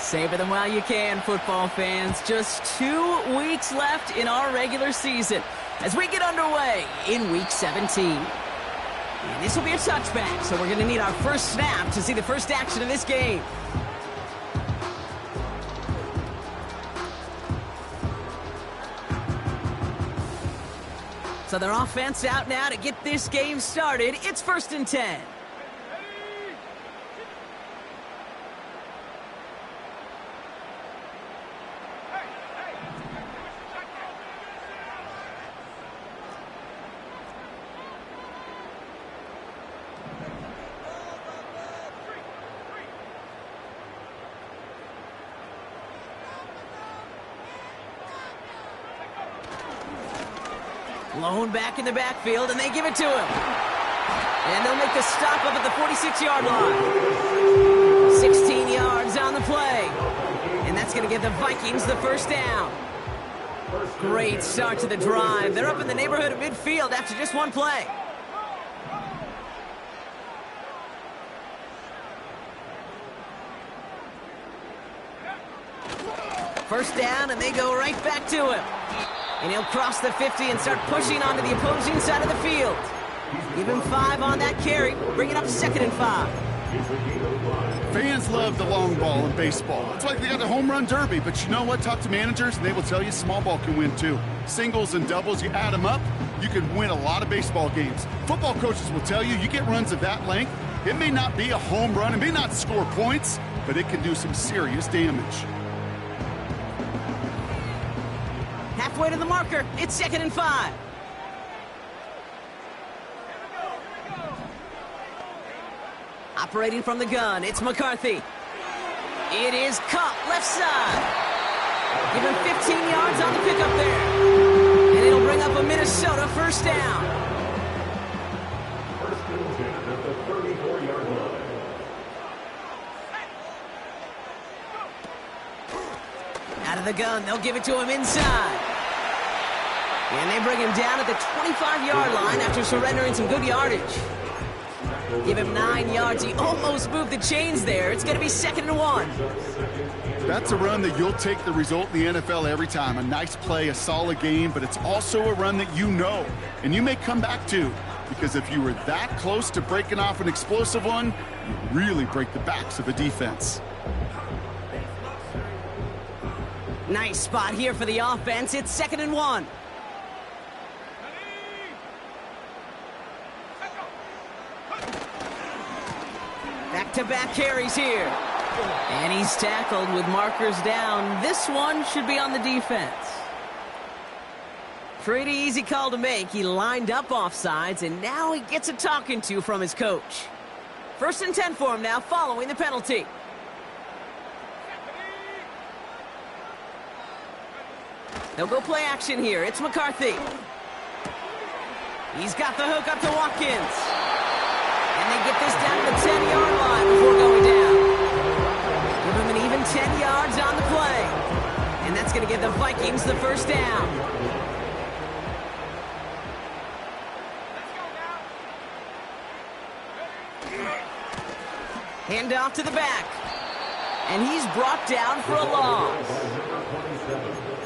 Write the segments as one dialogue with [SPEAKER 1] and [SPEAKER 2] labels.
[SPEAKER 1] Savor them while you can, football fans. Just 2 weeks left in our regular season as we get underway in Week 17. And this will be a touchback, so we're going to need our first snap to see the first action of this game. So their offense out now to get this game started. It's 1st and 10. Lone back in the backfield, and they give it to him. And they'll make the stop up at the 46-yard line. 16 yards on the play. And that's going to give the Vikings the first down. Great start to the drive. They're up in the neighborhood of midfield after just one play. First down, and they go right back to him. And he'll cross the 50 and start pushing onto the opposing side of the field. Give him 5 on that carry. Bring it up 2nd and 5.
[SPEAKER 2] Fans love the long ball in baseball. It's like they got the home run derby. But you know what? Talk to managers, and they will tell you small ball can win too. Singles and doubles, you add them up, you can win a lot of baseball games. Football coaches will tell you get runs of that length. It may not be a home run. It may not score points, but it can do some serious damage.
[SPEAKER 1] Halfway to the marker. It's 2nd and 5. Operating from the gun, it's McCarthy. It is caught left side. Give him 15 yards on the pickup there. And it'll bring up a Minnesota first down. Out of the gun, they'll give it to him inside. And they bring him down at the 25-yard line after surrendering some good yardage. Give him 9 yards. He almost moved the chains there. It's going to be 2nd and 1.
[SPEAKER 2] That's a run that you'll take the result in the NFL every time. A nice play, a solid game, but it's also a run that you know, and you may come back to. Because if you were that close to breaking off an explosive one, you really break the backs of a defense.
[SPEAKER 1] Nice spot here for the offense. It's 2nd and 1. Back-to-back carries here. And he's tackled with markers down. This one should be on the defense. Pretty easy call to make. He lined up offsides, and now he gets a talking to from his coach. 1st and 10 for him now, following the penalty. They'll go play action here. It's McCarthy. He's got the hook up to Watkins. And they get this down to the 10-yard line before going down. Give him an even 10 yards on the play. And that's going to give the Vikings the first down. Hand off to the back. And he's brought down for a loss.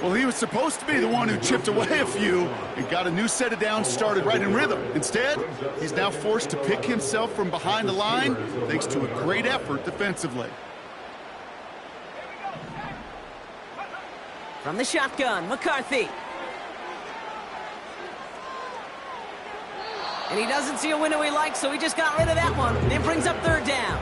[SPEAKER 2] Well, he was supposed to be the one who chipped away a few and got a new set of downs started right in rhythm. Instead, he's now forced to pick himself from behind the line thanks to a great effort defensively.
[SPEAKER 1] From the shotgun, McCarthy. And he doesn't see a window he likes, so he just got rid of that one. It brings up 3rd down.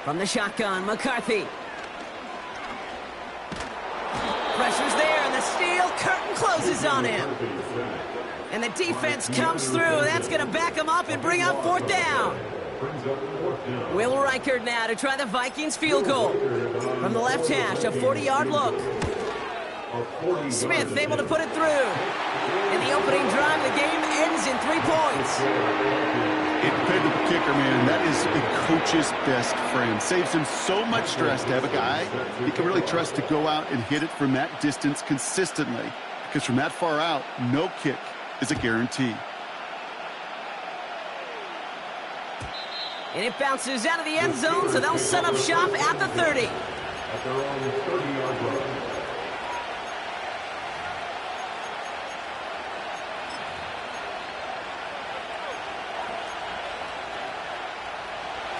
[SPEAKER 1] From the shotgun, McCarthy. Pressure's there, and the steel curtain closes on him. And the defense comes through. That's going to back him up and bring up 4th down. Will Reichard now to try the Vikings field goal. From the left hash, a 40-yard look. Smith able to put it through. And the opening drive of the game ends in 3 points.
[SPEAKER 2] It depended kicker, man, that is a coach's best friend. Saves him so much stress to have a guy he can really trust to go out and hit it from that distance consistently. Because from that far out, no kick is a guarantee.
[SPEAKER 1] And it bounces out of the end zone, so they'll set up shop at the 30.
[SPEAKER 3] At their own 30-yard line.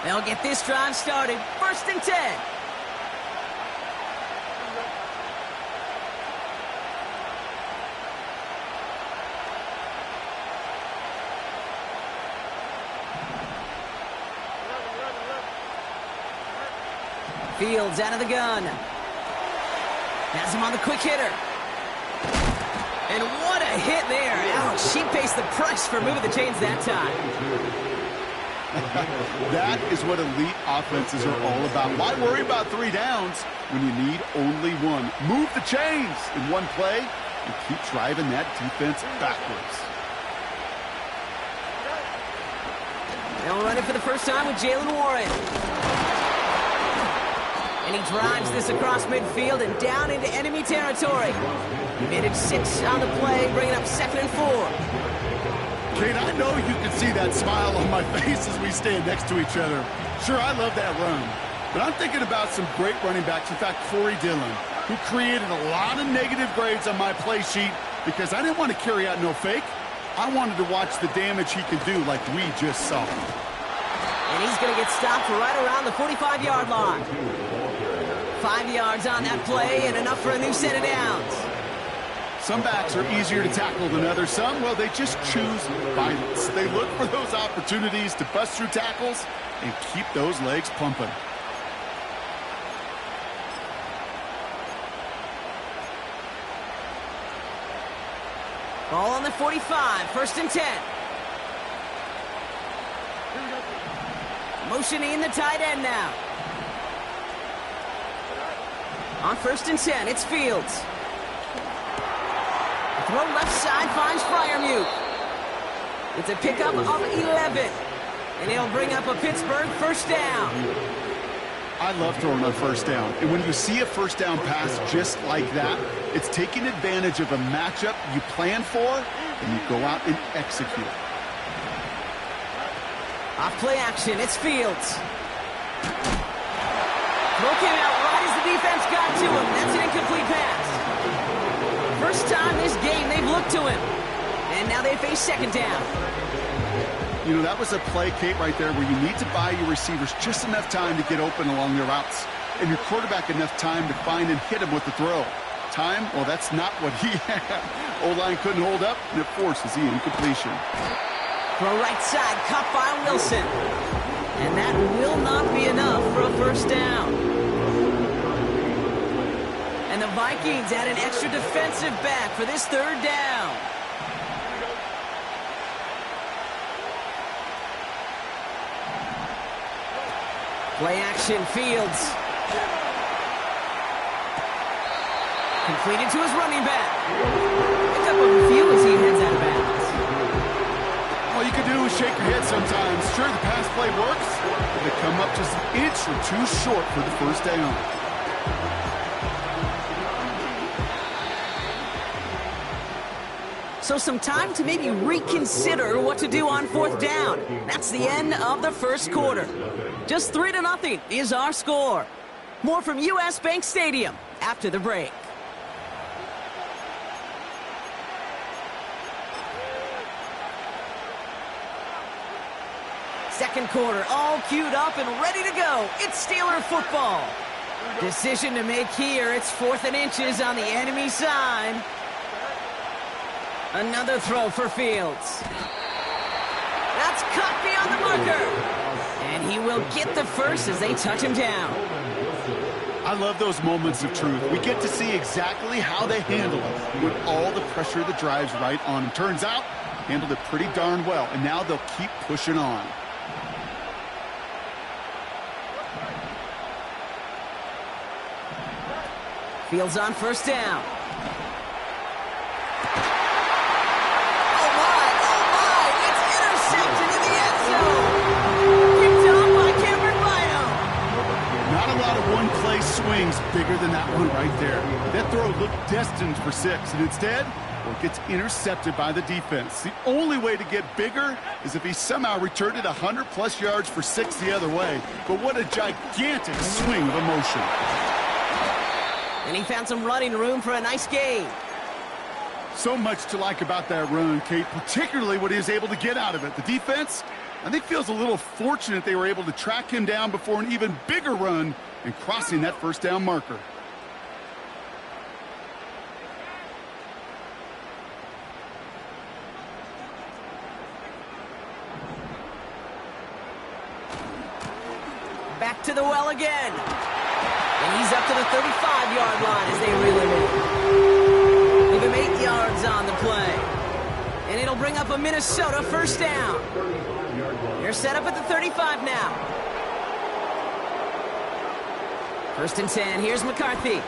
[SPEAKER 1] They'll get this drive started. 1st and 10. Fields out of the gun. Has him on the quick hitter. And what a hit there. Ouch, she pays the price for moving the chains that time.
[SPEAKER 2] That is what elite offenses are all about. Why worry about 3 downs when you need only one? Move the chains in one play and keep driving that defense backwards.
[SPEAKER 1] They'll run it for the first time with Jalen Warren. And he drives this across midfield and down into enemy territory. He made it 6 on the play, bringing up 2nd and 4.
[SPEAKER 2] Kate, I know you can see that smile on my face as we stand next to each other. Sure, I love that run. But I'm thinking about some great running backs. In fact, Corey Dillon, who created a lot of negative grades on my play sheet because I didn't want to carry out no fake. I wanted to watch the damage he could do like we just saw.
[SPEAKER 1] And he's going to get stopped right around the 45-yard line. 5 yards on that play and enough for a new set of downs.
[SPEAKER 2] Some backs are easier to tackle than others. Some, well, they just choose violence. They look for those opportunities to bust through tackles and keep those legs pumping.
[SPEAKER 1] Ball on the 45, 1st and 10. Motioning the tight end now. On 1st and 10, it's Fields. Throw left side finds Freiermuth. It's a pickup of 11. And he'll bring up a Pittsburgh 1st down.
[SPEAKER 2] I love throwing on 1st down. And when you see a 1st down pass just like that, it's taking advantage of a matchup you plan for, and you go out and execute.
[SPEAKER 1] Off play action, it's Fields. Throw came out right as the defense got to him. That's an incomplete pass. First time this game they've looked to him. And now they face 2nd down.
[SPEAKER 2] You know, that was a play, Kate, right there where you need to buy your receivers just enough time to get open along their routes. And your quarterback enough time to find and hit him with the throw. Time, well, that's not what he had. O-line couldn't hold up, and it forces the incompletion.
[SPEAKER 1] Throw right side, caught by Wilson. And that will not be enough for a 1st down. And the Vikings add an extra defensive back for this 3rd down. Play action, Fields. Completed to his running back. Picked up a few as he heads out of bounds.
[SPEAKER 2] All you can do is shake your head sometimes. Sure, the pass play works, but they come up just an inch or 2 short for the 1st down.
[SPEAKER 1] So some time to maybe reconsider what to do on 4th down. That's the end of the 1st quarter. Just 3-0 is our score. More from US Bank Stadium after the break. Second quarter, all queued up and ready to go. It's Steeler football. Decision to make here. It's 4th and inches on the enemy side. Another throw for Fields. That's cut beyond the marker. And he will get the first as they touch him down.
[SPEAKER 2] I love those moments of truth. We get to see exactly how they handle it with all the pressure that drives right on them. Turns out, handled it pretty darn well, and now they'll keep pushing on.
[SPEAKER 1] Fields on 1st down.
[SPEAKER 2] bigger than that one right there. That throw looked destined for 6, and instead, well, it gets intercepted by the defense. The only way to get bigger is if he somehow returned it 100-plus yards for 6 the other way. But what a gigantic swing of emotion.
[SPEAKER 1] And he found some running room for a nice gain.
[SPEAKER 2] So much to like about that run, Kate, particularly what he was able to get out of it. The defense, I think, feels a little fortunate they were able to track him down before an even bigger run and crossing that first down marker.
[SPEAKER 1] Back to the well again. And he's up to the 35-yard line as they reel him in. Give him 8 yards on the play. And it'll bring up a Minnesota first down. They're set up at the 35 now. 1st and 10. Here's McCarthy.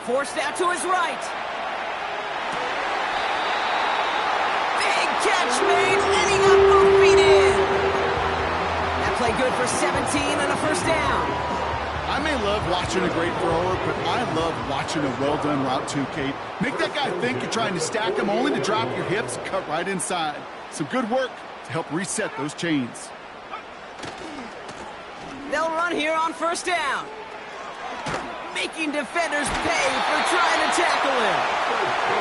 [SPEAKER 1] Forced out to his right. Big catch made, and he got both feet in. That play good for 17 and a first down.
[SPEAKER 2] I may love watching a great thrower, but I love watching a well-done route too, Kate. Make that guy think you're trying to stack him, only to drop your hips and cut right inside. Some good work to help reset those chains.
[SPEAKER 1] They'll run here on first down, making defenders pay for trying to tackle him.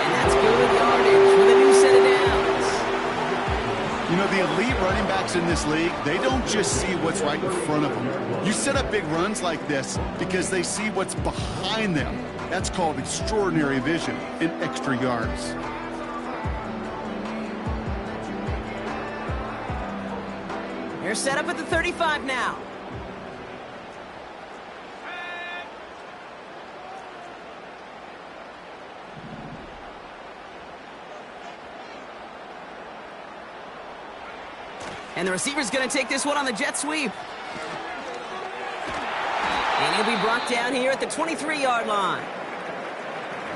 [SPEAKER 1] And that's good yardage with a new set of downs.
[SPEAKER 2] You know, the elite running backs in this league, they don't just see what's right in front of them. You set up big runs like this because they see what's behind them. That's called extraordinary vision and extra yards.
[SPEAKER 1] They're set up at the 35 now. And the receiver's going to take this one on the jet sweep. And he'll be brought down here at the 23-yard line.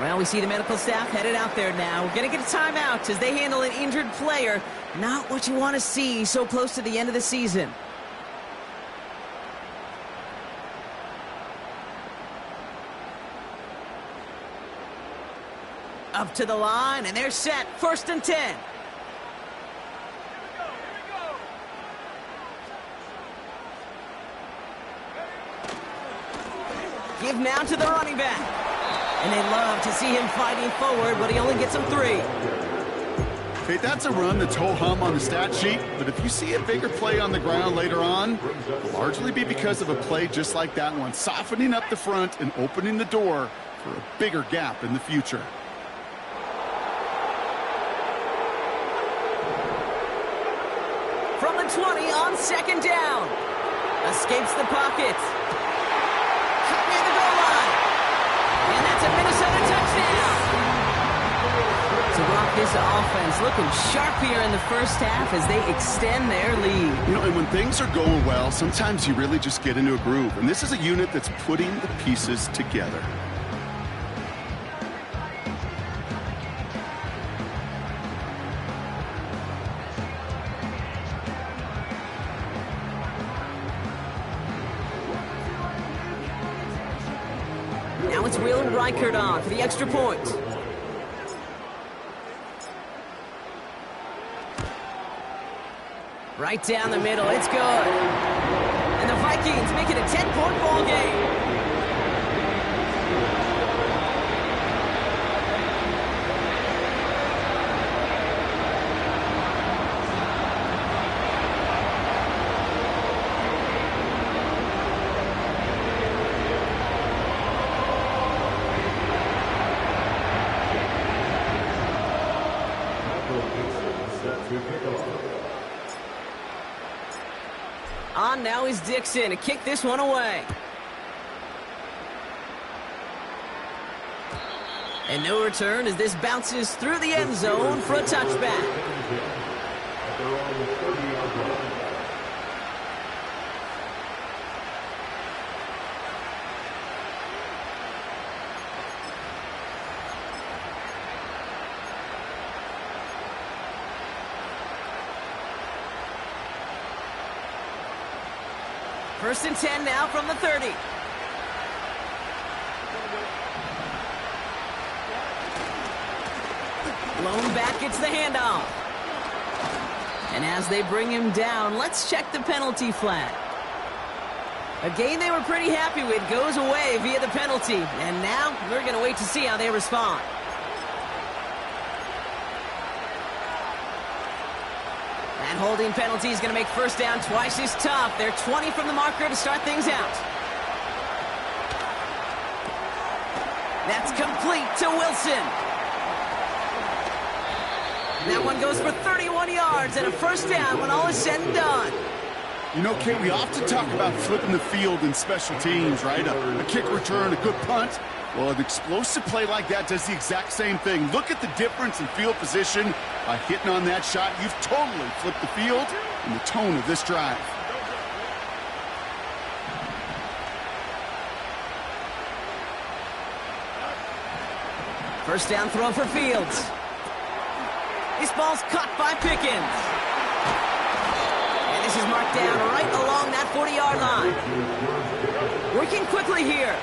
[SPEAKER 1] Well, we see the medical staff headed out there now. We're going to get a timeout as they handle an injured player. Not what you want to see so close to the end of the season. Up to the line, and they're set. 1st and 10. Give now to the running back. And they love to see him fighting forward, but he only gets them 3.
[SPEAKER 2] Okay, that's a run that's ho-hum on the stat sheet, but if you see a bigger play on the ground later on, it'll largely be because of a play just like that one, softening up the front and opening the door for a bigger gap in the future.
[SPEAKER 1] From the 20 on 2nd down. Escapes the pocket. Cut near the goal line. And that's a Minnesota touchdown. To block this offense, looking sharp here in the first half as they extend their lead.
[SPEAKER 2] You know, and when things are going well, sometimes you really just get into a groove. And this is a unit that's putting the pieces together.
[SPEAKER 1] Now it's Will Reichert on for the extra point. Right down the middle, it's good. And the Vikings make it a 10-point ball game. On now is Dixon to kick this one away. And no return as this bounces through the end zone for a touchback. First and 10 now from the 30. Blown back, gets the handoff. And as they bring him down, let's check the penalty flag. A game they were pretty happy with goes away via the penalty. And now we're going to wait to see how they respond. That holding penalty is going to make first down twice as tough. They're 20 from the marker to start things out. That's complete to Wilson. That one goes for 31 yards and a first down when all is said and done.
[SPEAKER 2] You know, Kate, we often talk about flipping the field in special teams, right? A kick return, a good punt. Well, an explosive play like that does the exact same thing. Look at the difference in field position. By hitting on that shot, you've totally flipped the field and the tone of this drive.
[SPEAKER 1] First down throw for Fields. This ball's caught by Pickens. And this is marked down right along that 40-yard line. Working quickly here.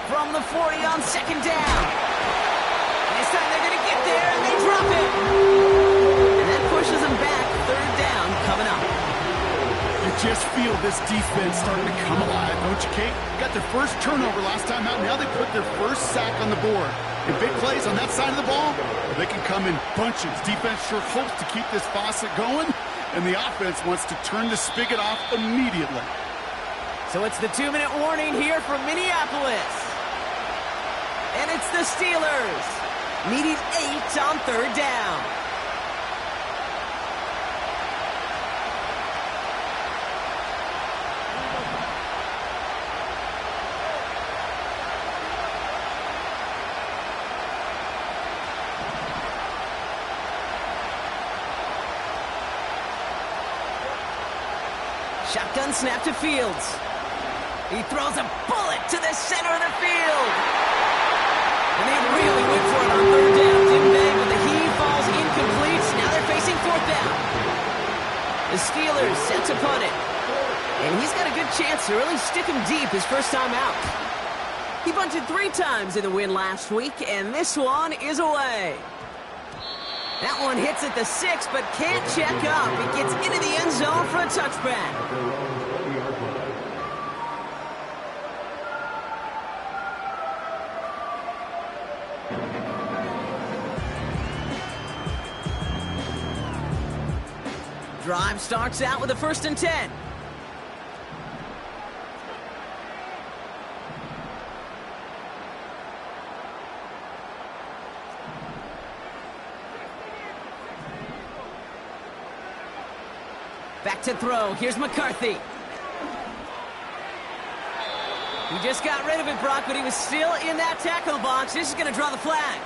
[SPEAKER 1] From the 40 on second down. And this time they're going to get there, and they drop it. And that pushes them back. Third down coming up.
[SPEAKER 2] You just feel this defense starting to come alive, don't you, Kate? Got their first turnover last time out. Now they put their first sack on the board. And big plays on that side of the ball, they can come in bunches. Defense sure hopes to keep this faucet going, and the offense wants to turn the spigot off immediately.
[SPEAKER 1] So it's the 2-minute warning here from Minneapolis. And it's the Steelers, needing 8 on third down. Shotgun snap to Fields. He throws a bullet to the center of the field. And they really went for it on third down, didn't they? But the heave falls incomplete. Now they're facing fourth down. The Steelers set to punt it. And he's got a good chance to really stick him deep his first time out. He bunted 3 times in the win last week, and this one is away. That one hits at the 6, but can't check up. It gets into the end zone for a touchback. Drive starts out with a 1st and 10. Back to throw. Here's McCarthy. He just got rid of it, Brock, but he was still in that tackle box. This is going to draw the flag.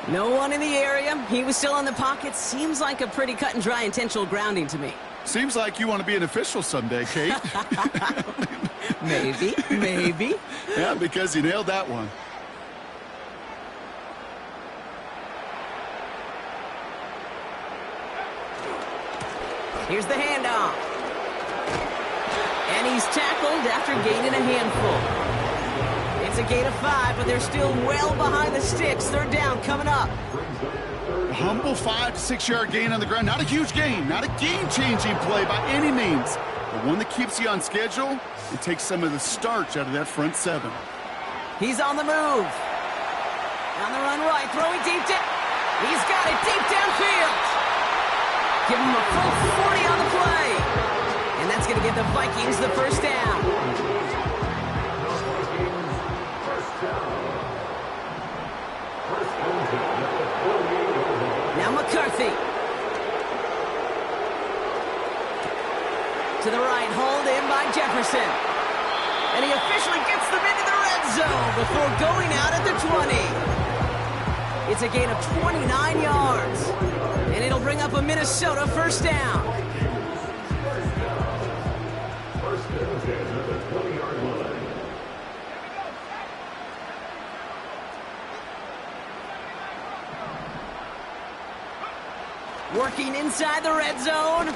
[SPEAKER 1] No one in the area. He was still in the pocket. Seems like a pretty cut and dry intentional grounding to me.
[SPEAKER 2] Seems like you want to be an official someday, Kate.
[SPEAKER 1] Maybe.
[SPEAKER 2] Yeah, because you nailed that one.
[SPEAKER 1] Here's the handoff. And he's tackled after gaining a handful. It's a gain of 5, but they're still well behind the sticks. Third down coming up.
[SPEAKER 2] A humble 5 to 6 yard gain on the ground. Not a huge gain, not a game-changing play by any means, but one that keeps you on schedule and takes some of the starch out of that front 7.
[SPEAKER 1] He's on the move. On the run right, throwing deep down. He's got it deep downfield. Give him a full 40 on the play. And that's going to give the Vikings the first down. Now McCarthy. To the right, hauled in by Jefferson. And he officially gets them into the red zone before going out at the 20. It's a gain of 29 yards. And it'll bring up a Minnesota first down. Working inside the red zone.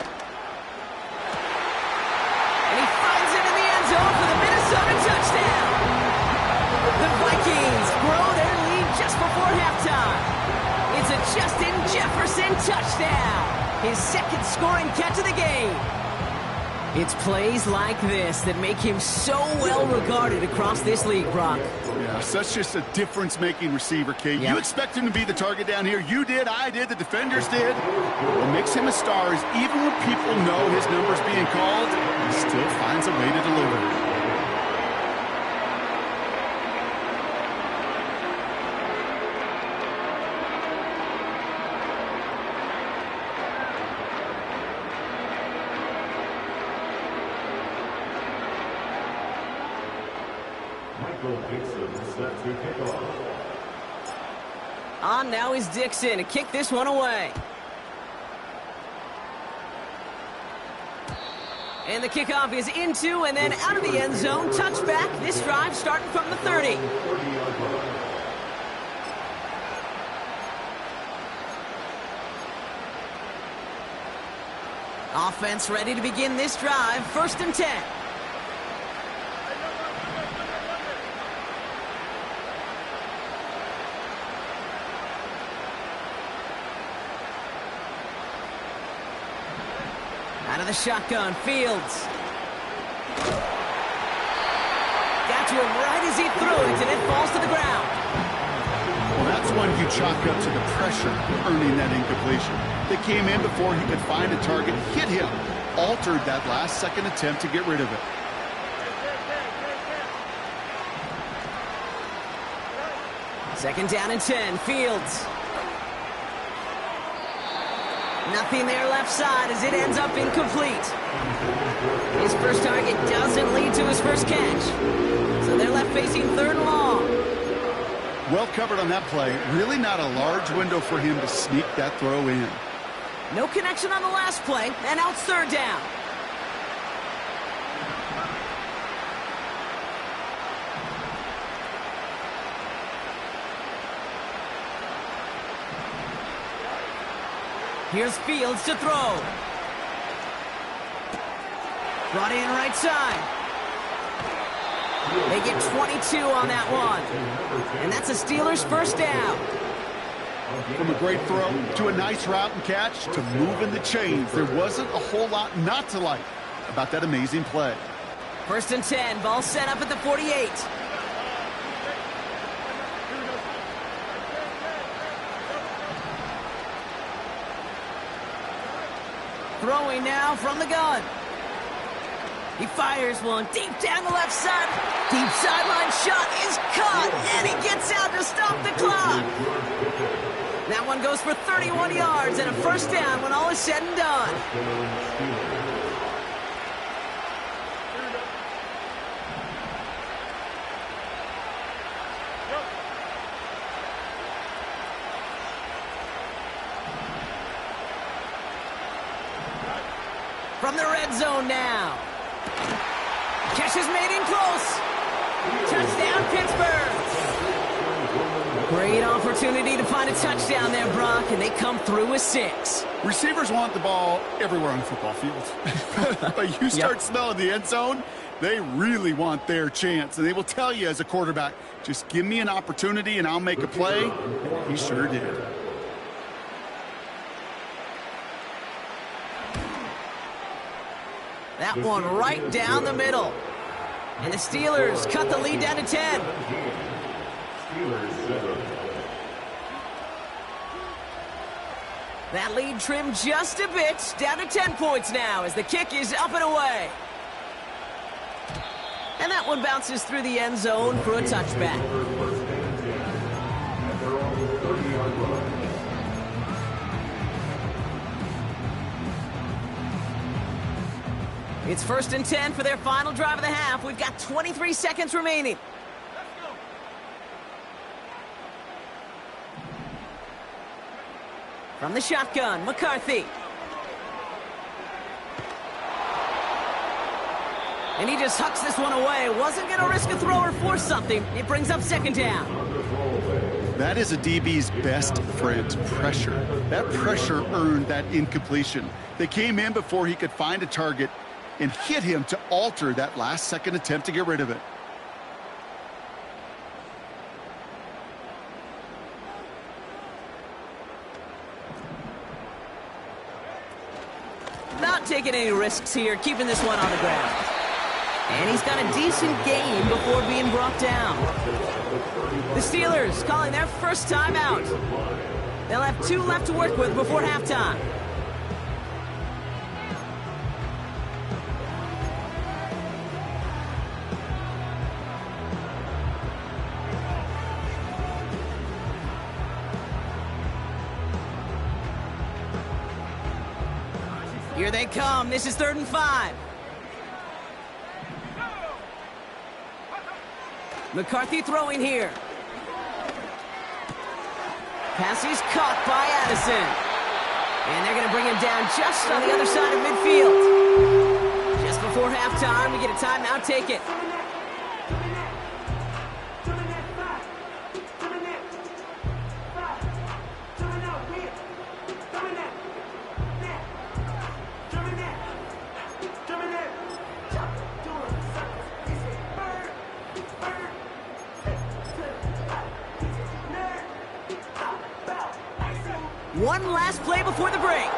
[SPEAKER 1] Touchdown! His second scoring catch of the game. It's plays like this that make him so well regarded across this league, Brock.
[SPEAKER 2] Yeah, such just a difference-making receiver, Kate.
[SPEAKER 1] Yep.
[SPEAKER 2] You expect him to be the target down here. You did, I did, the defenders did. What makes him a star is even when people know his number's being called, he still finds a way to deliver.
[SPEAKER 1] On now is Dixon to kick this one away. And the kickoff is into and then out of the end zone. Touchback. This drive starting from the 30. Offense ready to begin this drive. 1st and 10. Out of the shotgun, Fields. Got to him right as he threw it, and it falls to the ground.
[SPEAKER 2] Well, that's one you chalk up to the pressure earning that incompletion. They came in before he could find a target, hit him, altered that last-second attempt to get rid of it.
[SPEAKER 1] Second down and 10, Fields. Nothing there left side as it ends up incomplete. His first target doesn't lead to his first catch. So they're left facing 3rd and long.
[SPEAKER 2] Well covered on that play. Really not a large window for him to sneak that throw in.
[SPEAKER 1] No connection on the last play, and out 3rd down. Here's Fields to throw. Brought in right side. They get 22 on that one. And that's a Steelers first down.
[SPEAKER 2] From a great throw to a nice route and catch to moving the chains, there wasn't a whole lot not to like about that amazing play.
[SPEAKER 1] 1st and 10, ball set up at the 48. Throwing now from the gun. He fires one deep down the left side. Deep sideline shot is caught, and he gets out to stop the clock. That one goes for 31 yards and a first down when all is said and done. From the red zone now. Catch is made in close. Touchdown, Pittsburgh. Great opportunity to find a touchdown there, Brock, and they come through with 6.
[SPEAKER 2] Receivers want the ball everywhere on the football field. But you start smelling the end zone, they really want their chance. And they will tell you as a quarterback, just give me an opportunity and I'll make a play. He sure did.
[SPEAKER 1] That one right down the middle. And the Steelers cut the lead down to 10. That lead trimmed just a bit, down to 10 points now as the kick is up and away. And that one bounces through the end zone for a touchback. It's 1st and 10 for their final drive of the half. We've got 23 seconds remaining. From the shotgun, McCarthy. And he just hucks this one away. Wasn't going to risk a throw or force something. It brings up 2nd down.
[SPEAKER 2] That is a DB's best friend, pressure. That pressure earned that incompletion. They came in before he could find a target and hit him to alter that last-second attempt to get rid of it.
[SPEAKER 1] taking any risks here, keeping this one on the ground. And he's got a decent gain before being brought down. The Steelers calling their first timeout. They'll have 2 left to work with before halftime. Here they come. This is 3rd and 5. McCarthy throwing here. Pass is caught by Addison. And they're going to bring him down just on the other side of midfield. Just before halftime, we get a timeout. Take it. One last play before the break.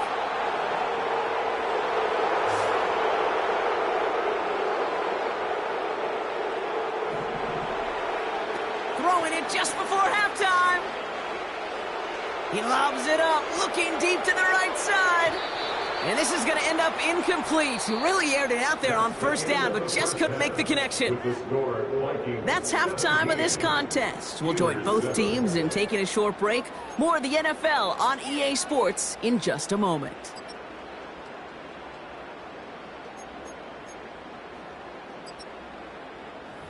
[SPEAKER 1] Throwing it just before halftime. He lobs it up, looking deep to the right side. And this is going to end up incomplete. He really aired it out there on 1st down, but just couldn't make the connection. That's halftime of this contest. We'll join both teams in taking a short break. More of the NFL on EA Sports in just a moment.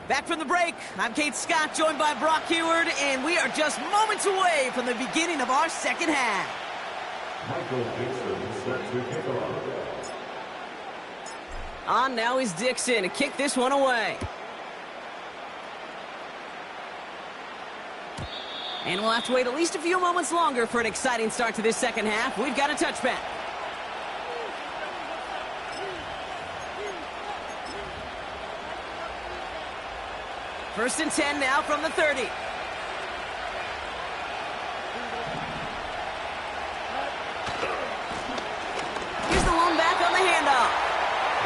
[SPEAKER 1] Back from the break, I'm Kate Scott, joined by Brock Heward, and we are just moments away from the beginning of our second half.
[SPEAKER 3] Michael Dixon set to kick off.
[SPEAKER 1] On now is Dixon to kick this one away. And we'll have to wait at least a few moments longer for an exciting start to this second half. We've got a touchback. First and 10 now from the 30. Here's the one back on the handoff.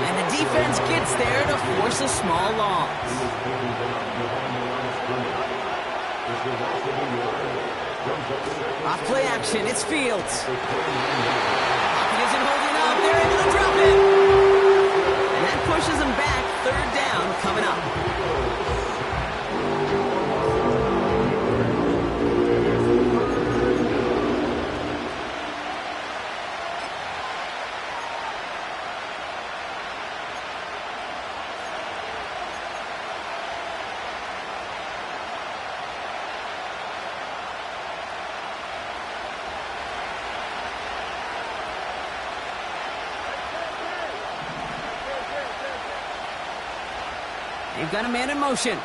[SPEAKER 1] And the defense gets there to force a small loss. Off play action, it's Fields. Pocket isn't holding up, they're able to drop it. And that pushes them back, 3rd down coming up. They've got a man in motion.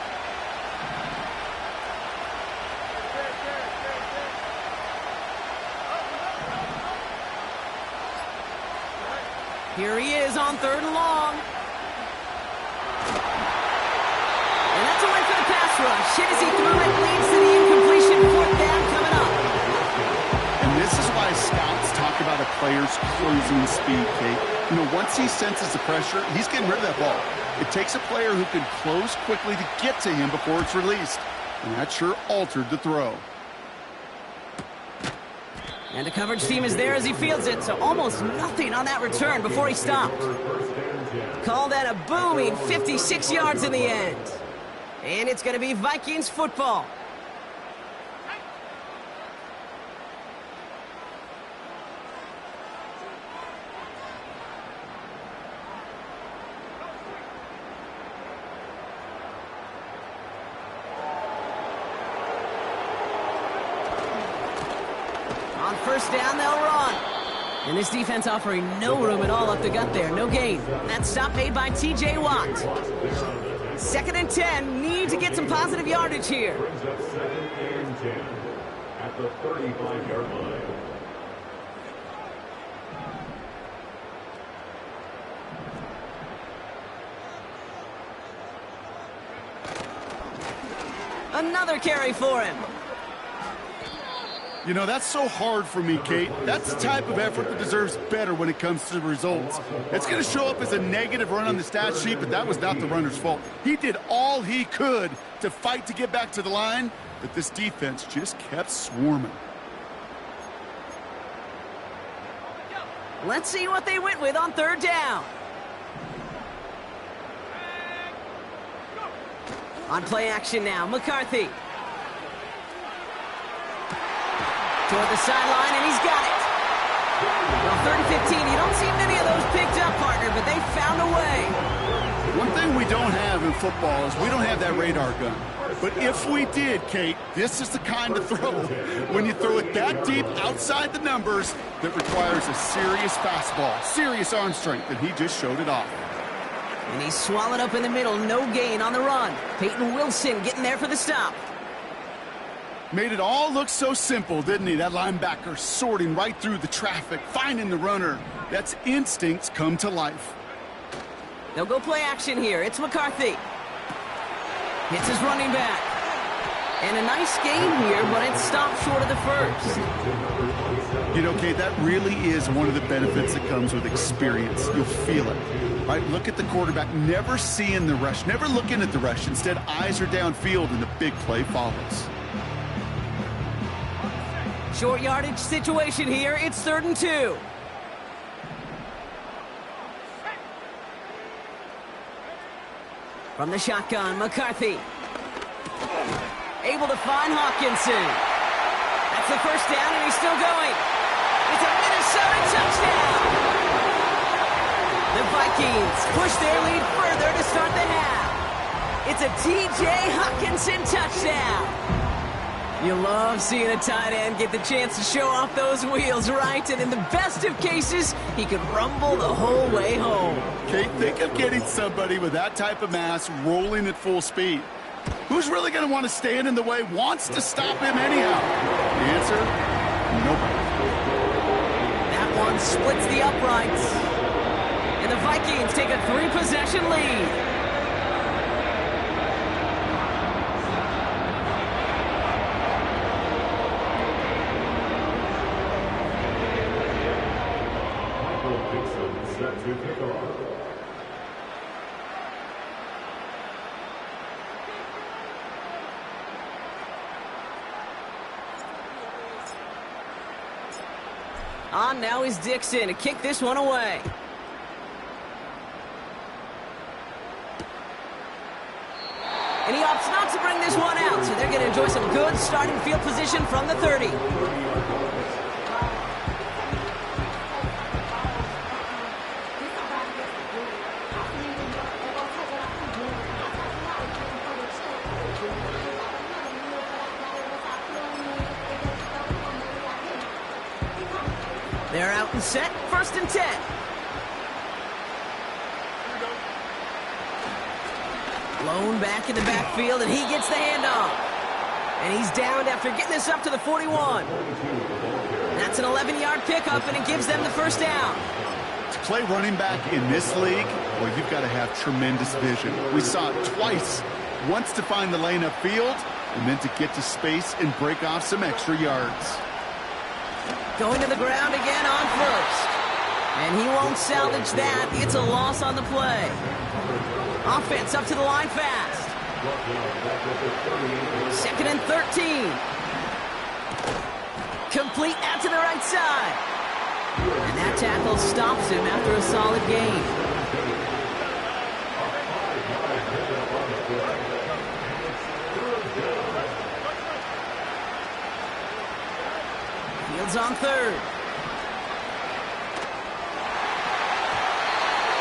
[SPEAKER 1] Here he is on 3rd and long. And that's a win for the pass rush. Hit as he threw it, leads to the incompletion. 4th down coming up.
[SPEAKER 2] And this is why scouts talk about a player's closing speed, Kate. You know, once he senses the pressure, he's getting rid of that ball. It takes a player who can close quickly to get to him before it's released. And that sure altered the throw.
[SPEAKER 1] And the coverage team is there as he fields it, so almost nothing on that return before he stopped. Call that a booming 56 yards in the end. And it's going to be Vikings football. On 1st down, they'll run. And this defense offering no room at all up the gut there. No gain. That stop made by T.J. Watt. 2nd and 10. Need to get some positive yardage here.
[SPEAKER 3] Brings up 2nd and 10 at the 35-yard line.
[SPEAKER 1] Another carry for him.
[SPEAKER 2] You know, that's so hard for me, Kate. That's the type of effort that deserves better when it comes to the results. It's going to show up as a negative run on the stat sheet, but that was not the runner's fault. He did all he could to fight to get back to the line, but this defense just kept swarming.
[SPEAKER 1] Let's see what they went with on third down. On play action now, McCarthy. Toward the sideline, and he's got it. Well, 3rd and 15, you don't see many of those picked up, partner, but they found a way.
[SPEAKER 2] One thing we don't have in football is we don't have that radar gun. But if we did, Kate, this is the kind of throw, when you throw it that deep outside the numbers, that requires a serious fastball, serious arm strength, and he just showed it off.
[SPEAKER 1] And he's swallowed up in the middle, no gain on the run. Peyton Wilson getting there for the stop.
[SPEAKER 2] Made it all look so simple, didn't he? That linebacker sorting right through the traffic, finding the runner. That's instincts come to life.
[SPEAKER 1] They'll go play action here. It's McCarthy. Hits his running back. And a nice game here, but it stopped short of the first.
[SPEAKER 2] You know, Kate, that really is one of the benefits that comes with experience. You'll feel it. Right? Look at the quarterback, never seeing the rush, never looking at the rush. Instead, eyes are downfield, and the big play follows.
[SPEAKER 1] Short yardage situation here. It's 3rd and 2. From the shotgun, McCarthy. Able to find Hawkinson. That's the first down, and he's still going. It's a Minnesota touchdown. The Vikings push their lead further to start the half. It's a T.J. Hawkinson touchdown. You love seeing a tight end get the chance to show off those wheels, right? And in the best of cases, he could rumble the whole way home.
[SPEAKER 2] Kate, think of getting somebody with that type of mass rolling at full speed. Who's really going to want to stand in the way, wants to stop him anyhow? The answer, nobody.
[SPEAKER 1] That one splits the uprights. And the Vikings take a 3-possession lead.
[SPEAKER 3] Set to kick off.
[SPEAKER 1] On now is Dixon to kick this one away. And he opts not to bring this one out, so they're going to enjoy some good starting field position from the 30. They're out and set, 1st and 10. Blown back in the backfield, and he gets the handoff. And he's downed after getting this up to the 41. That's an 11-yard pickup, and it gives them the first down.
[SPEAKER 2] To play running back in this league, well, you've got to have tremendous vision. We saw it twice. Once to find the lane upfield, and then to get to space and break off some extra yards.
[SPEAKER 1] Going to the ground again on first. And he won't salvage that. It's a loss on the play. Offense up to the line fast. 2nd and 13. Complete out to the right side. And that tackle stops him after a solid gain. Fields on 3rd.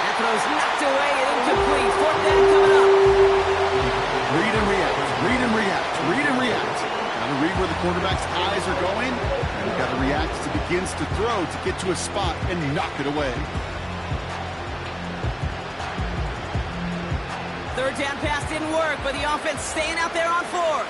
[SPEAKER 1] That throw's knocked away and incomplete. 4th down coming up.
[SPEAKER 2] Read and react, read and react, read and react. Got to read where the quarterback's eyes are going, and you've got to react as he begins to throw to get to a spot and knock it away.
[SPEAKER 1] 3rd down pass didn't work, but the offense staying out there on 4th.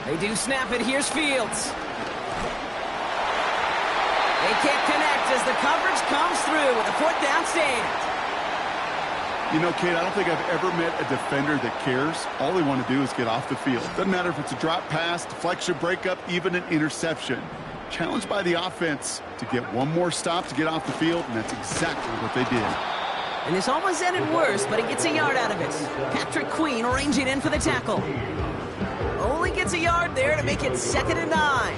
[SPEAKER 1] They do snap it. Here's Fields. They can't connect as the coverage comes through with a 4th down stand.
[SPEAKER 2] You know, Kate, I don't think I've ever met a defender that cares. All they want to do is get off the field. Doesn't matter if it's a drop pass, deflection, breakup, even an interception. Challenged by the offense to get one more stop to get off the field, and that's exactly what they did.
[SPEAKER 1] And this almost ended worse, but he gets a yard out of it. Patrick Queen arranging in for the tackle. Only gets a yard there to make it 2nd and 9.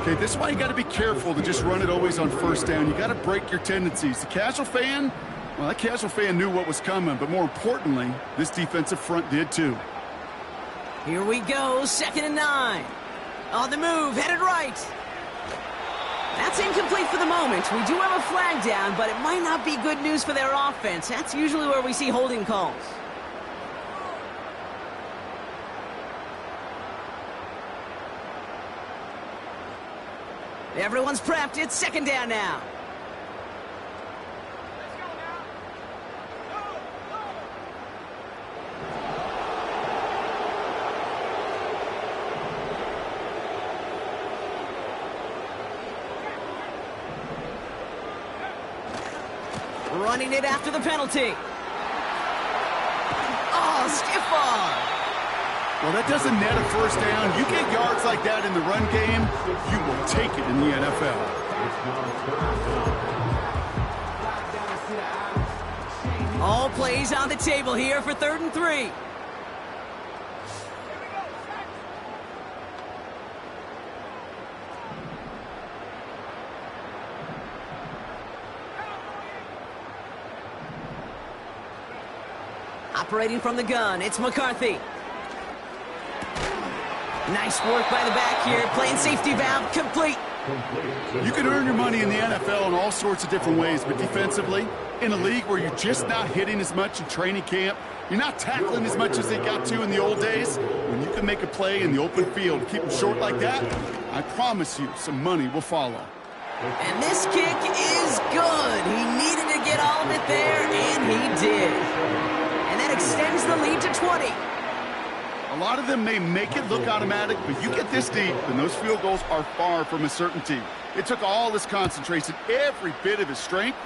[SPEAKER 2] Okay, this is why you got to be careful to just run it always on 1st down. You got to break your tendencies. The casual fan, well, that casual fan knew what was coming, but more importantly, this defensive front did too.
[SPEAKER 1] Here we go, 2nd and 9. On the move, headed right. That's incomplete for the moment. We do have a flag down, but it might not be good news for their offense. That's usually where we see holding calls. Everyone's prepped. It's 2nd down now. Running it after the penalty. Oh, stiff arm.
[SPEAKER 2] Well, that doesn't net a 1st down. You get yards like that in the run game, you will take it in the NFL.
[SPEAKER 1] All plays on the table here for 3rd and 3. Operating from the gun, it's McCarthy. Nice work by the back here, playing safety valve, complete.
[SPEAKER 2] You can earn your money in the NFL in all sorts of different ways, but defensively, in a league where you're just not hitting as much in training camp, you're not tackling as much as they got to in the old days, when you can make a play in the open field, keep them short like that, I promise you some money will follow.
[SPEAKER 1] And this kick is good. He needed to get all of it there, and he did. And that extends the lead to 20.
[SPEAKER 2] A lot of them may make it look automatic, but you get this deep, and those field goals are far from a certainty. It took all his concentration, every bit of his strength,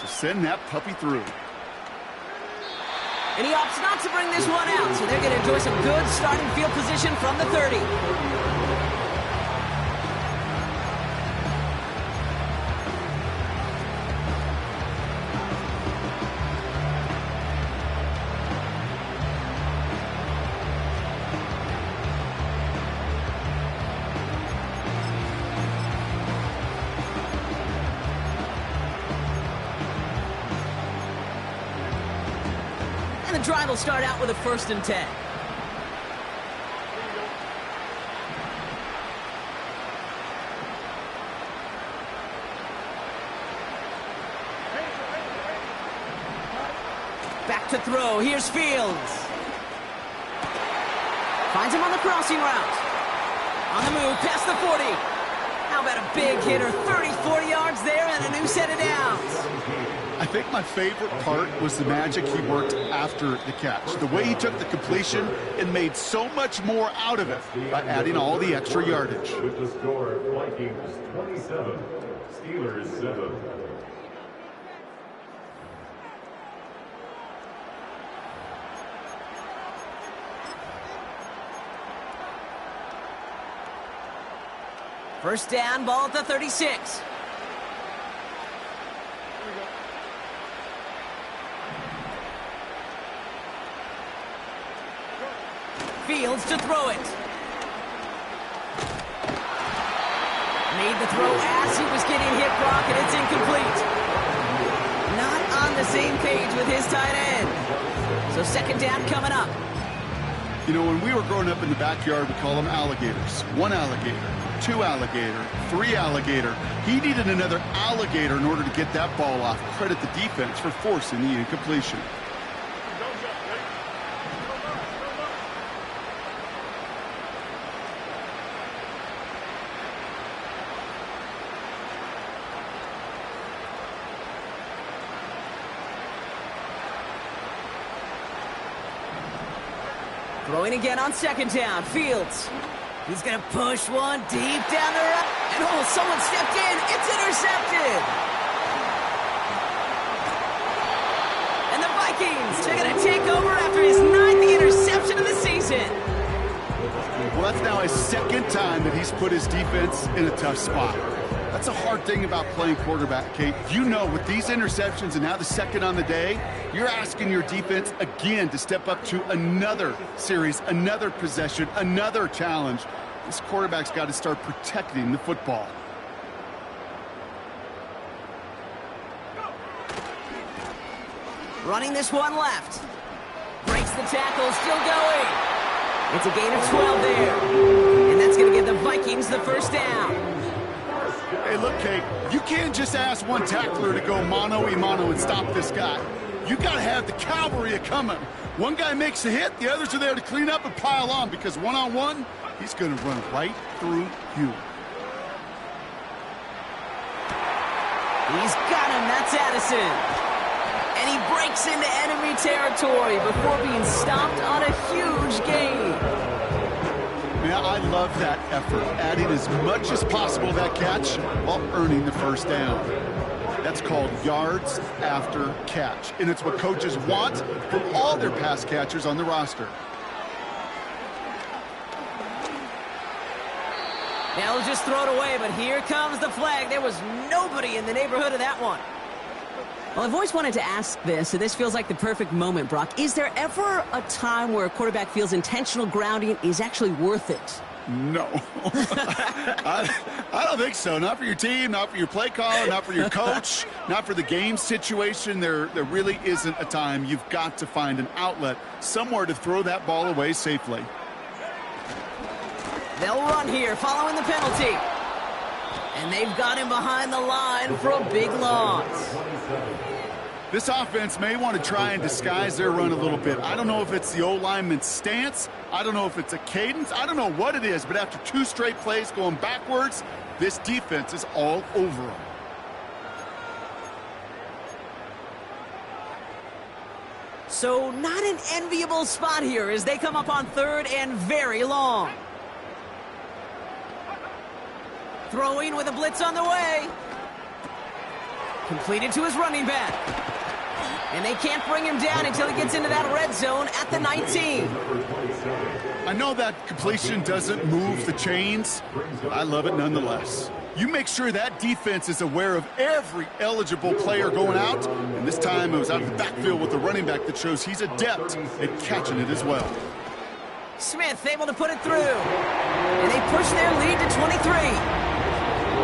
[SPEAKER 2] to send that puppy through.
[SPEAKER 1] And he opts not to bring this one out, so they're going to enjoy some good starting field position from the 30. And the drive will start out with a 1st and 10. Back to throw. Here's Fields. Finds him on the crossing route. On the move, past the 40. How about a big hitter? 34 yards there and a new set of downs.
[SPEAKER 2] I think my favorite part was the magic he worked after the catch. The way he took the completion and made so much more out of it by adding all the extra yardage.
[SPEAKER 3] With the score, Vikings 27, Steelers 7.
[SPEAKER 1] First down, ball at the 36. Fields to throw it. Made the throw as he was getting hit, Brock, and it's incomplete. Not on the same page with his tight end. So 2nd down coming up.
[SPEAKER 2] You know, when we were growing up in the backyard, we call them alligators. 1 alligator, 2 alligator, 3 alligator. He needed another alligator in order to get that ball off. Credit the defense for forcing the incompletion.
[SPEAKER 1] Throwing again on second down. Fields. He's going to push one deep down the right. And oh, someone stepped in. It's intercepted. And the Vikings are going to take over after his 9th interception of the season.
[SPEAKER 2] Well, that's now his 2nd time that he's put his defense in a tough spot. That's a hard thing about playing quarterback, Kate. You know, with these interceptions and now the 2nd on the day, you're asking your defense again to step up to another series, another possession, another challenge. This quarterback's got to start protecting the football.
[SPEAKER 1] Running this one left. Breaks the tackle, still going. It's a gain of 12 there. And that's going to give the Vikings the first down.
[SPEAKER 2] Hey, look, Kate, you can't just ask one tackler to go mano-a-mano and stop this guy. You got to have the cavalry coming. One guy makes a hit, the others are there to clean up and pile on, because one-on-one, he's going to run right through you.
[SPEAKER 1] He's got him. That's Addison. And he breaks into enemy territory before being stopped on a huge gain.
[SPEAKER 2] Yeah, I love that effort, adding as much as possible to that catch while earning the first down. That's called yards after catch, and it's what coaches want from all their pass catchers on the roster.
[SPEAKER 1] Now he'll just throw it away, but here comes the flag. There was nobody in the neighborhood of that one. Well, I've always wanted to ask this, and this feels like the perfect moment, Brock. Is there ever a time where a quarterback feels intentional grounding is actually worth it?
[SPEAKER 2] No. I don't think so. Not for your team, not for your play caller, not for your coach, not for the game situation. There really isn't a time. You've got to find an outlet, somewhere to throw that ball away safely.
[SPEAKER 1] They'll run here following the penalty. And they've got him behind the line for a big loss.
[SPEAKER 2] This offense may want to try and disguise their run a little bit. I don't know if it's the O-lineman's stance. I don't know if it's a cadence. I don't know what it is, but after 2 straight plays going backwards, this defense is all over them.
[SPEAKER 1] So not an enviable spot here as they come up on 3rd and very long. Throwing with a blitz on the way. Completed to his running back. And they can't bring him down until he gets into that red zone at the 19.
[SPEAKER 2] I know that completion doesn't move the chains, but I love it nonetheless. You make sure that defense is aware of every eligible player going out, and this time it was out of the backfield with the running back that shows he's adept at catching it as well.
[SPEAKER 1] Smith able to put it through. And they push their lead to 23.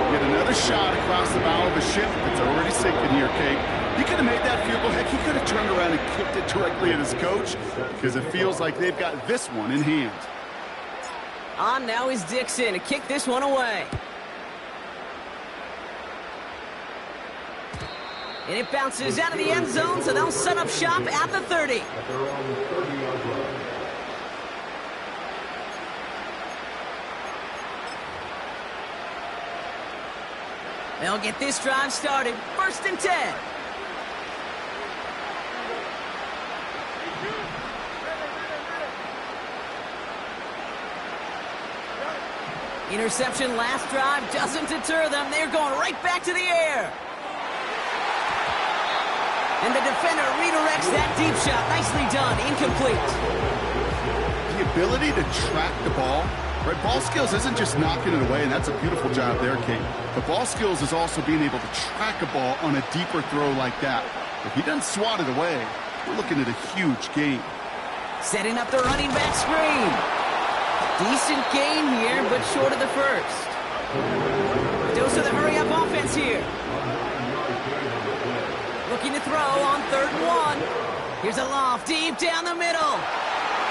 [SPEAKER 2] Get another shot across the bow of a ship that's already sinking here, Kate. He could have made that field goal. Heck, he could have turned around and kicked it directly at his coach, because it feels like they've got this one in hand.
[SPEAKER 1] On now is Dixon to kick this one away. And it bounces out of the end zone, so they'll set up shop at the 30. They'll get this drive started. 1st and 10. Interception last drive doesn't deter them. They're going right back to the air. And the defender redirects that deep shot. Nicely done. Incomplete.
[SPEAKER 2] The ability to track the ball. Right, ball skills isn't just knocking it away, and that's a beautiful job there, Kate. But ball skills is also being able to track a ball on a deeper throw like that. If he doesn't swat it away, we're looking at a huge gain.
[SPEAKER 1] Setting up the running back screen. Decent gain here, but short of the first. Dose of the hurry-up offense here. Looking to throw on 3rd and 1. Here's a loft deep down the middle.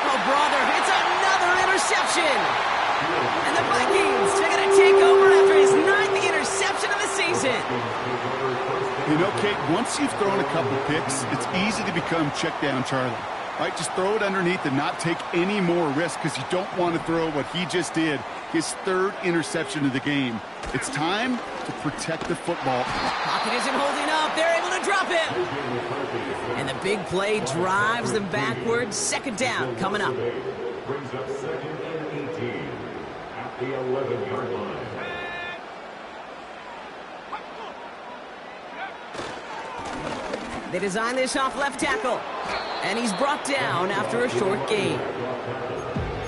[SPEAKER 1] Oh, brother, it's another interception. And the Vikings are going to take over after his 9th interception of the season.
[SPEAKER 2] You know, Kate, once you've thrown a couple picks, it's easy to become check down Charlie. Right, just throw it underneath and not take any more risk, because you don't want to throw what he just did, his 3rd interception of the game. It's time to protect the football.
[SPEAKER 1] Pocket isn't holding up. They're able to drop it. And the big play drives them backwards. 2nd down coming up.
[SPEAKER 3] brings up second and 18 at the 11-yard line.
[SPEAKER 1] They design this off left tackle, and he's brought down after a short gain.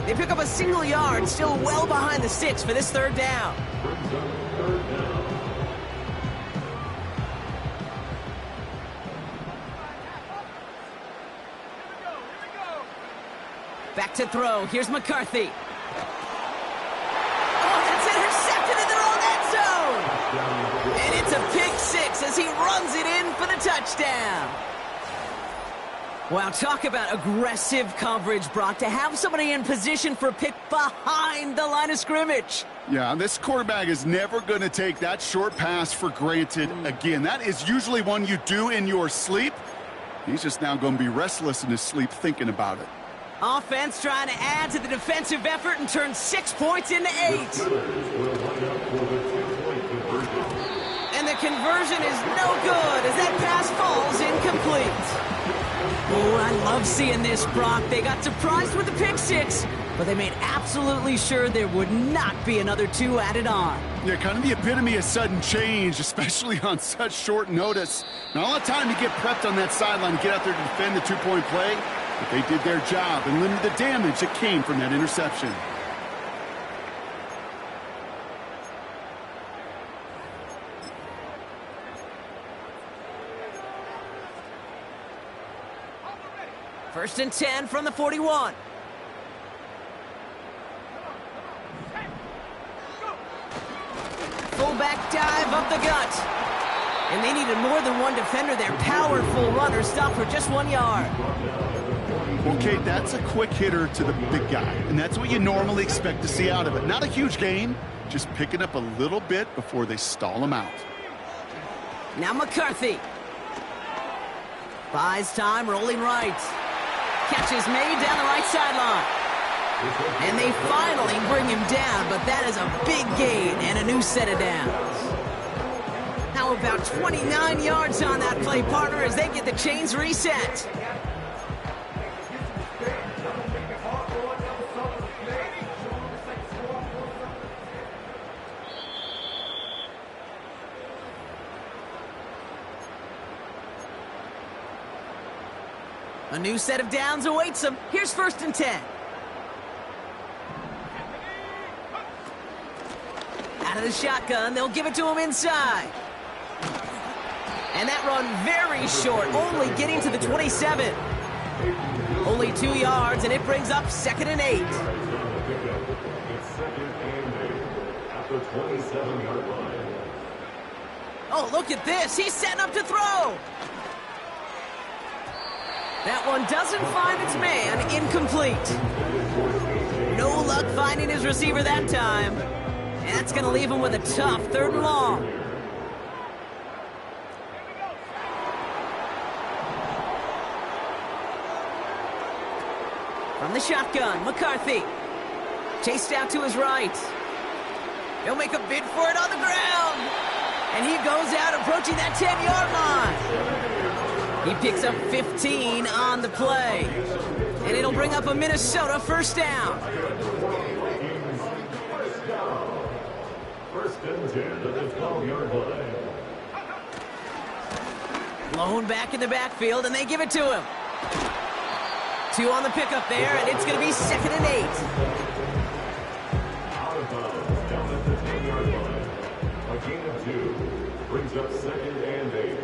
[SPEAKER 1] They pick up a single yard, still well behind the sticks for this third down. Back to throw. Here's McCarthy. Oh, that's intercepted in their own end zone. And it's a pick six as he runs it in for the touchdown. Wow, talk about aggressive coverage, Brock, to have somebody in position for a pick behind the line of scrimmage.
[SPEAKER 2] Yeah, this quarterback is never going to take that short pass for granted again. That is usually one you do in your sleep. He's just now going to be restless in his sleep thinking about it.
[SPEAKER 1] Offense trying to add to the defensive effort and turn 6 points into 8. And the conversion is no good as that pass falls incomplete. Oh, I love seeing this, Brock. They got surprised with the pick six, but they made absolutely sure there would not be another 2 added on.
[SPEAKER 2] Yeah, kind of the epitome of sudden change, especially on such short notice. Not a lot of time to get prepped on that sideline and get out there to defend the 2-point play, but they did their job and limited the damage that came from that interception.
[SPEAKER 1] First and 10 from the 41. Fullback dive up the gut. And they needed more than one defender. Their powerful runner stopped for just 1 yard.
[SPEAKER 2] Well, Kate, that's a quick hitter to the big guy, and that's what you normally expect to see out of it. Not a huge gain, just picking up a little bit before they stall him out.
[SPEAKER 1] Now McCarthy. Buys time, rolling right. Catch is made down the right sideline. And they finally bring him down, but that is a big gain and a new set of downs. How about 29 yards on that play, partner, as they get the chains reset. A new set of downs awaits them. Here's first and 10. Out of the shotgun, they'll give it to him inside. And that run very short, only getting to the 27. Only 2 yards, and it brings up second and 8.
[SPEAKER 3] It's second and 8 at the 27-yard line.
[SPEAKER 1] Oh, look at this. He's setting up to throw. That one doesn't find its man, incomplete. No luck finding his receiver that time. And that's going to leave him with a tough 3rd and long. From the shotgun, McCarthy. Chased out to his right. He'll make a bid for it on the ground. And he goes out approaching that 10-yard line. He picks up 15 on the play. And it'll bring up a Minnesota first down.
[SPEAKER 3] First and 10 at the 12-yard line.
[SPEAKER 1] Blown back in the backfield, and they give it to him. 2 on the pickup there, and it's going to be second and 8.
[SPEAKER 3] Out of bounds, down at the 10-yard line. A gain of 2 brings up second and 8.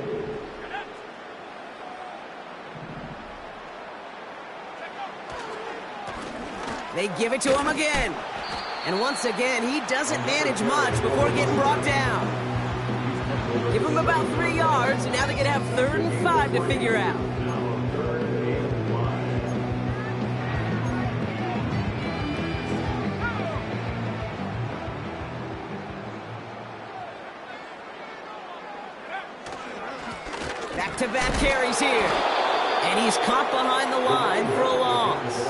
[SPEAKER 1] They give it to him again. And once again, he doesn't manage much before getting brought down. Give him about 3 yards, and now they're going to have 3rd and 5 to figure out. Back-to-back carries here. And he's caught behind the line for a loss.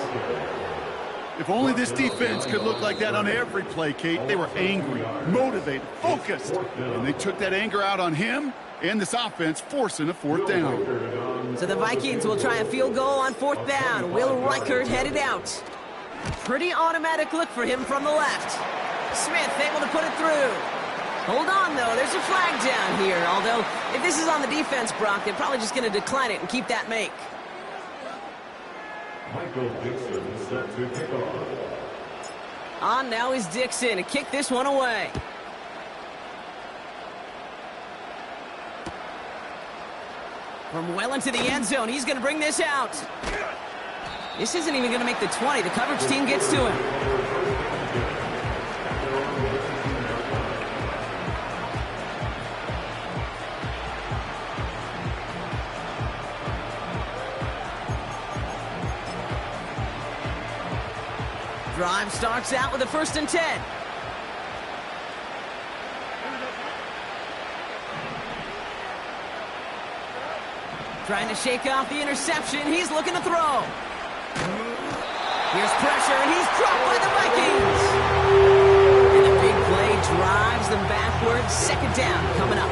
[SPEAKER 2] If only this defense could look like that on every play, Kate. They were angry, motivated, focused, and they took that anger out on him and this offense, forcing a 4th down.
[SPEAKER 1] So the Vikings will try a field goal on 4th down. Will Reichert headed out. Pretty automatic look for him from the left. Smith able to put it through. Hold on, though. There's a flag down here. Although, if this is on the defense, Brock, they're probably just going to decline it and keep that make.
[SPEAKER 3] Michael Dixon is set to kick off.
[SPEAKER 1] On now is Dixon to kick this one away. From well into the end zone, he's going to bring this out. This isn't even going to make the 20. The coverage team gets to him. Drive starts out with a 1st and 10. Trying to shake off the interception. He's looking to throw. Here's pressure, and he's dropped by the Vikings. And a big play drives them backwards. 2nd down coming up.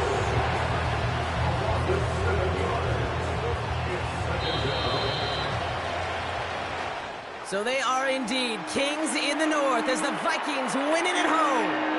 [SPEAKER 1] So they are indeed kings in the north as the Vikings win it at home.